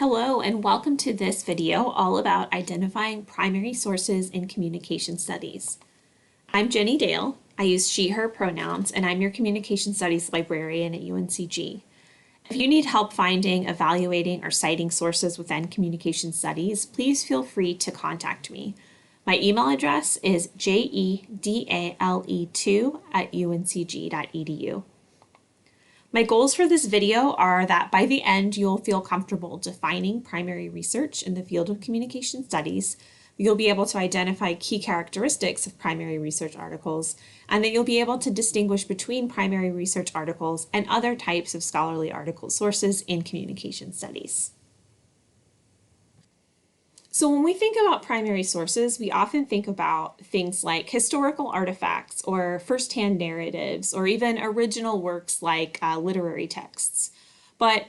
Hello and welcome to this video all about identifying primary sources in communication studies. I'm Jenny Dale. I use she, her pronouns, and I'm your communication studies librarian at UNCG. If you need help finding, evaluating, or citing sources within communication studies, please feel free to contact me. My email address is jedale2@uncg.edu. My goals for this video are that by the end, you'll feel comfortable defining primary research in the field of communication studies. You'll be able to identify key characteristics of primary research articles, and that you'll be able to distinguish between primary research articles and other types of scholarly article sources in communication studies. So when we think about primary sources, we often think about things like historical artifacts or first-hand narratives or even original works like literary texts. But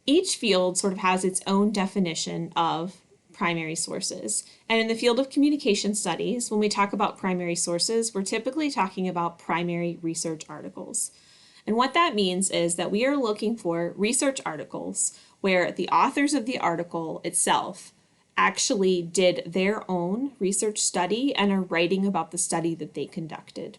each field sort of has its own definition of primary sources. And in the field of communication studies, when we talk about primary sources, we're typically talking about primary research articles. And what that means is that we are looking for research articles where the authors of the article itself actually did their own research study and are writing about the study that they conducted.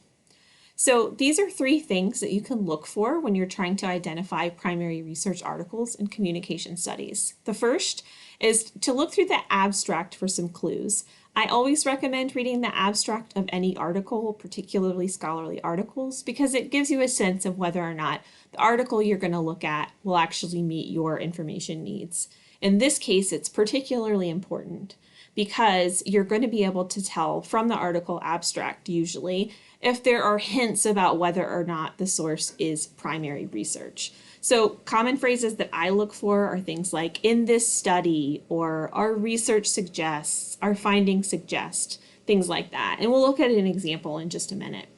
So these are three things that you can look for when you're trying to identify primary research articles in communication studies. The first is to look through the abstract for some clues. I always recommend reading the abstract of any article, particularly scholarly articles, because it gives you a sense of whether or not the article you're going to look at will actually meet your information needs. In this case, it's particularly important because you're going to be able to tell from the article abstract, usually, if there are hints about whether or not the source is primary research. So common phrases that I look for are things like in this study, or our research suggests, our findings suggest, things like that. And we'll look at an example in just a minute.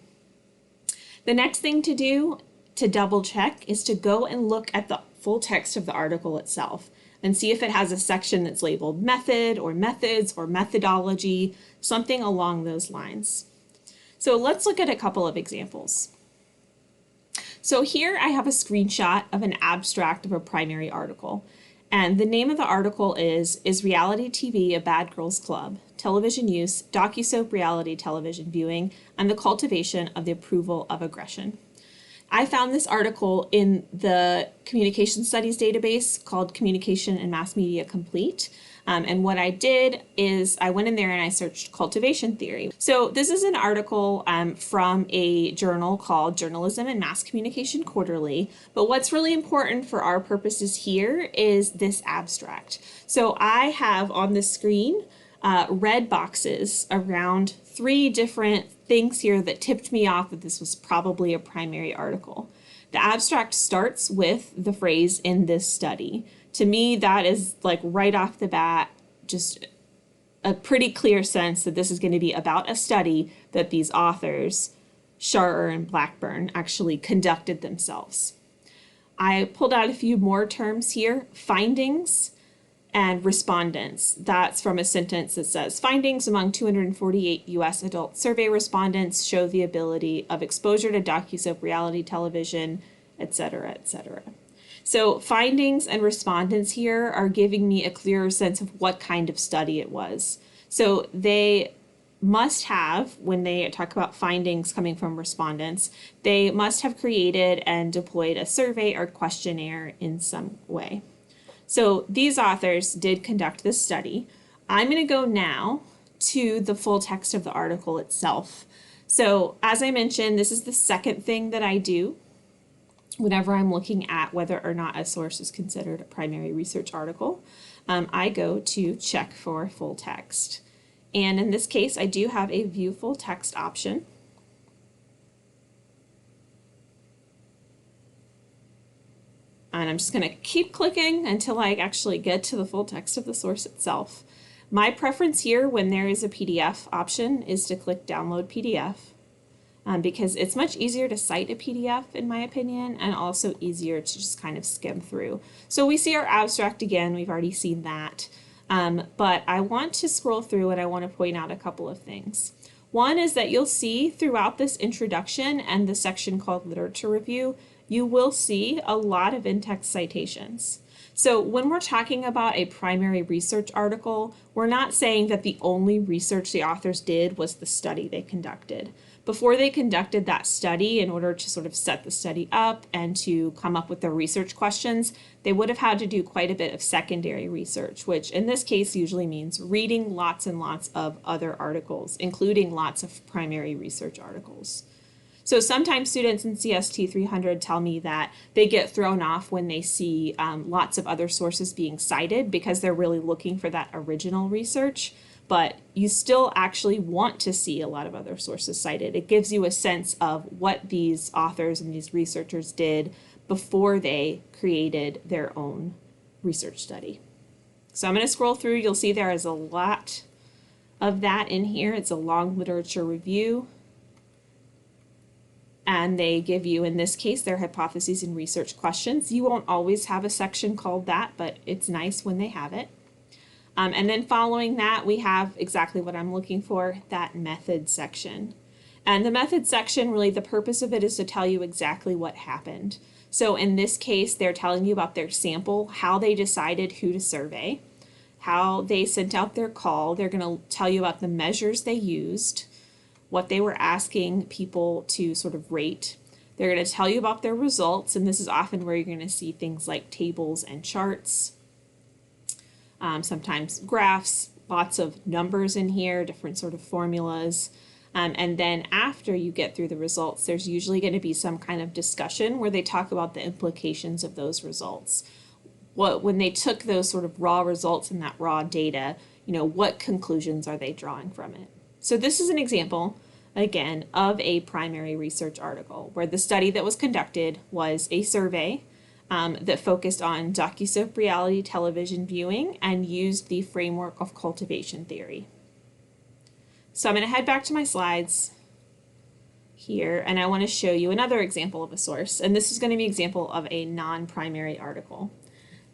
The next thing to do to double check is to go and look at the full text of the article itself and see if it has a section that's labeled method or methods or methodology, something along those lines. So let's look at a couple of examples. So here I have a screenshot of an abstract of a primary article. And the name of the article is Reality TV a Bad Girls Club? Television Use, Docusoap Reality Television Viewing, and the Cultivation of the Approval of Aggression. I found this article in the Communication Studies database called Communication and Mass Media Complete. And what I did is I went in there and I searched cultivation theory. So this is an article from a journal called Journalism and Mass Communication Quarterly. But what's really important for our purposes here is this abstract. So I have on the screen red boxes around three different things here that tipped me off that this was probably a primary article. The abstract starts with the phrase "in this study." To me, that is like right off the bat, just a pretty clear sense that this is going to be about a study that these authors, Scharrer and Blackburn, actually conducted themselves. I pulled out a few more terms here: findings and respondents. That's from a sentence that says, findings among 248 U.S. adult survey respondents show the ability of exposure to docusoap reality television, etc., etc. So findings and respondents here are giving me a clearer sense of what kind of study it was. So they must have, when they talk about findings coming from respondents, they must have created and deployed a survey or questionnaire in some way. So these authors did conduct this study. I'm going to go now to the full text of the article itself. So as I mentioned, this is the second thing that I do whenever I'm looking at whether or not a source is considered a primary research article. I go to check for full text. And in this case, I do have a view full text option. And I'm just going to keep clicking until I actually get to the full text of the source itself. My preference here when there is a PDF option is to click Download PDF because it's much easier to cite a PDF in my opinion, and also easier to just kind of skim through. So we see our abstract again, we've already seen that, but I want to scroll through and I want to point out a couple of things. One is that you'll see throughout this introduction and the section called Literature Review, you will see a lot of in-text citations. So when we're talking about a primary research article, we're not saying that the only research the authors did was the study they conducted. Before they conducted that study, in order to sort of set the study up and to come up with their research questions, they would have had to do quite a bit of secondary research, which in this case usually means reading lots and lots of other articles, including lots of primary research articles. So sometimes students in CST 300 tell me that they get thrown off when they see lots of other sources being cited because they're really looking for that original research, but you still actually want to see a lot of other sources cited. It gives you a sense of what these authors and these researchers did before they created their own research study. So I'm going to scroll through. You'll see there is a lot of that in here. It's a long literature review. And they give you, in this case, their hypotheses and research questions. You won't always have a section called that, but it's nice when they have it. And then following that, we have exactly what I'm looking for, that method section. And the method section, really the purpose of it is to tell you exactly what happened. So in this case, they're telling you about their sample, how they decided who to survey, how they sent out their call. They're going to tell you about the measures they used, what they were asking people to sort of rate. They're going to tell you about their results, and this is often where you're going to see things like tables and charts, sometimes graphs, lots of numbers in here, different sort of formulas. And then after you get through the results, there's usually going to be some kind of discussion where they talk about the implications of those results. When they took those sort of raw results and that raw data, what conclusions are they drawing from it? So this is an example, again, of a primary research article where the study that was conducted was a survey that focused on docusoap reality television viewing and used the framework of cultivation theory. So I'm going to head back to my slides here, and I want to show you another example of a source, and this is going to be an example of a non-primary article.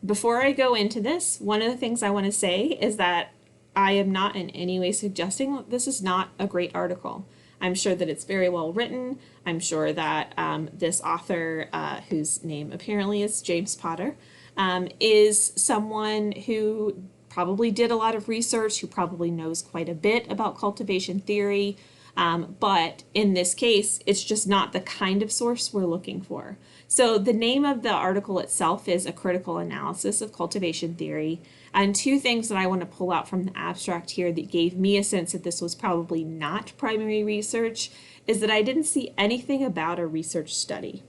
Before I go into this, one of the things I want to say is that I am not in any way suggesting that this is not a great article. I'm sure that it's very well written. I'm sure that this author, whose name apparently is James Potter, is someone who probably did a lot of research, who probably knows quite a bit about cultivation theory, but in this case, it's just not the kind of source we're looking for. So the name of the article itself is A Critical Analysis of Cultivation Theory. And two things that I want to pull out from the abstract here that gave me a sense that this was probably not primary research is that I didn't see anything about a research study.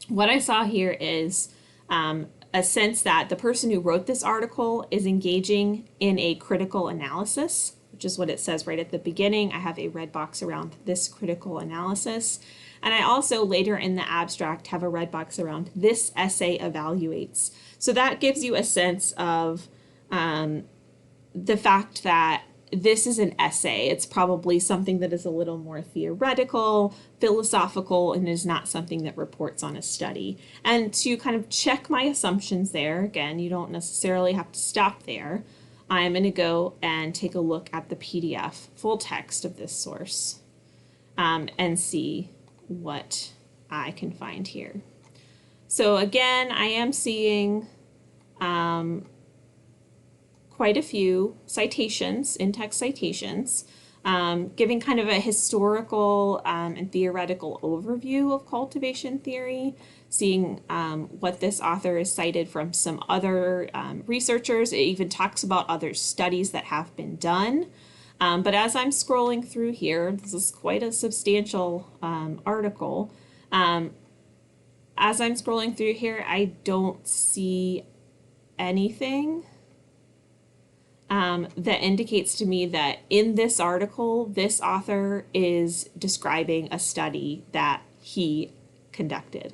What I saw here is a sense that the person who wrote this article is engaging in a critical analysis, which is what it says right at the beginning. I have a red box around this critical analysis. And I also later in the abstract have a red box around this essay evaluates. So that gives you a sense of the fact that this is an essay. It's probably something that is a little more theoretical, philosophical, and is not something that reports on a study. And to kind of check my assumptions there, again, you don't necessarily have to stop there. I'm going to go and take a look at the PDF full text of this source and see what I can find here. So again, I am seeing quite a few citations, in-text citations, giving kind of a historical and theoretical overview of cultivation theory, seeing what this author is cited from some other researchers. It even talks about other studies that have been done. But as I'm scrolling through here, this is quite a substantial article. As I'm scrolling through here, I don't see anything that indicates to me that in this article, this author is describing a study that he conducted.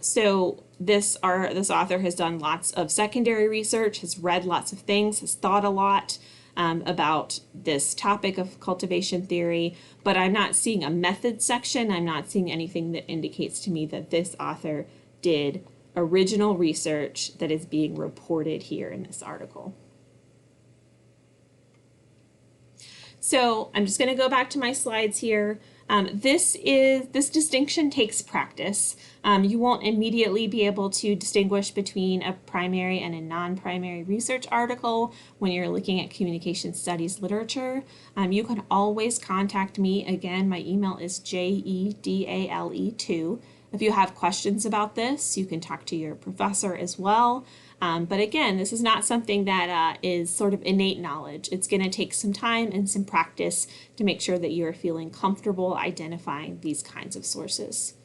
So this author has done lots of secondary research, has read lots of things, has thought a lot about this topic of cultivation theory, but I'm not seeing a method section. I'm not seeing anything that indicates to me that this author did original research that is being reported here in this article. So I'm just going to go back to my slides here. This distinction takes practice. You won't immediately be able to distinguish between a primary and a non-primary research article when you're looking at communication studies literature. You can always contact me. Again, my email is jedale2. If you have questions about this, you can talk to your professor as well. But again, this is not something that is sort of innate knowledge. It's going to take some time and some practice to make sure that you're feeling comfortable identifying these kinds of sources.